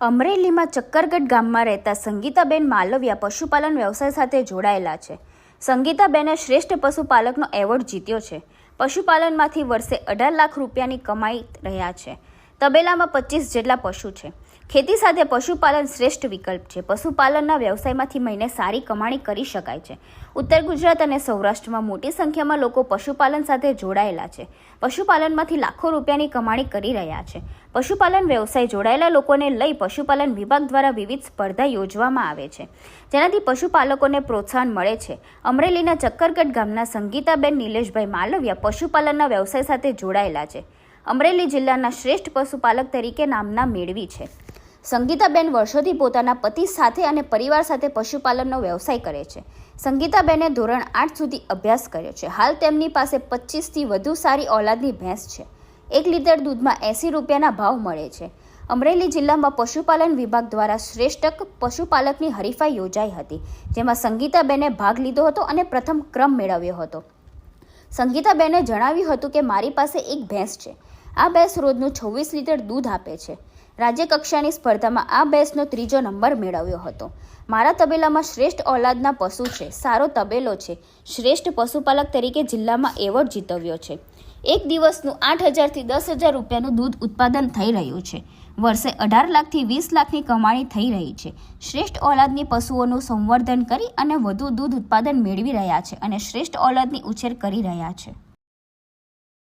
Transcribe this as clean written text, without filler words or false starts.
અમરેલીમાં ચક્કરગઢ ગામમાં રહેતા સંગીતાબેન માલવિયા પશુપાલન વ્યવસાય સાથે જોડાયેલા છે. સંગીતાબેને શ્રેષ્ઠ પશુપાલકનો એવોર્ડ જીત્યો છે. પશુપાલનમાંથી વર્ષે 18 લાખ રૂપિયાની કમાઈ રહ્યા છે. તબેલામાં 25 જેટલા પશુ છે. ખેતી સાથે પશુપાલન શ્રેષ્ઠ વિકલ્પ છે. પશુપાલનના વ્યવસાયમાંથી મહિને સારી કમાણી કરી શકાય છે. ઉત્તર ગુજરાત અને સૌરાષ્ટ્રમાં મોટી સંખ્યામાં લોકો પશુપાલન સાથે જોડાયેલા છે. પશુપાલનમાંથી લાખો રૂપિયાની કમાણી કરી રહ્યા છે. પશુપાલન વ્યવસાય જોડાયેલા લોકોને લઈ પશુપાલન વિભાગ દ્વારા વિવિધ સ્પર્ધા યોજવામાં આવે છે, જેનાથી પશુપાલકોને પ્રોત્સાહન મળે છે. અમરેલીના ચક્કરગઢ ગામના સંગીતાબેન નિલેશભાઈ માલવિયા પશુપાલનના વ્યવસાય સાથે જોડાયેલા છે. અમરેલી જિલ્લાના શ્રેષ્ઠ પશુપાલક તરીકે નામના મેળવી છે. સંગીતાબેન વર્ષોથી પોતાના પતિ સાથે અને પરિવાર સાથે પશુપાલનનો વ્યવસાય કરે છે. સંગીતાબેને ધોરણ 8 સુધી અભ્યાસ કર્યો છે. હાલ તેમની પાસે 25થી વધુ સારી ઓલાદની ભેંસ છે. 1 લીટર દૂધમાં 80 રૂપિયાના ભાવ મળે છે. અમરેલી જિલ્લામાં પશુપાલન વિભાગ દ્વારા શ્રેષ્ઠ પશુપાલકની હરીફાઈ યોજાઈ હતી, જેમાં સંગીતાબેને ભાગ લીધો હતો અને પ્રથમ ક્રમ મેળવ્યો હતો. સંગીતાબેને જણાવ્યું હતું કે મારી પાસે એક ભેંસ છે. આ ભેંસ રોજનું 26 લીટર દૂધ આપે છે. રાજ્ય કક્ષાની સ્પર્ધામાં આ ભેંસનો 3જો નંબર મેળવ્યો હતો. મારા તબેલામાં શ્રેષ્ઠ ઓલાદના પશુ છે. સારો તબેલો છે. શ્રેષ્ઠ પશુપાલક તરીકે જિલ્લામાં એવોર્ડ જીતવ્યો છે. એક દિવસનું 8,000 થી 10,000 રૂપિયાનું દૂધ ઉત્પાદન થઈ રહ્યું છે. વર્ષે 18 લાખથી 20 લાખની કમાણી થઈ રહી છે. શ્રેષ્ઠ ઓલાદની પશુઓનું સંવર્ધન કરી અને વધુ દૂધ ઉત્પાદન મેળવી રહ્યા છે અને શ્રેષ્ઠ ઓલાદની ઉછેર કરી રહ્યા છે.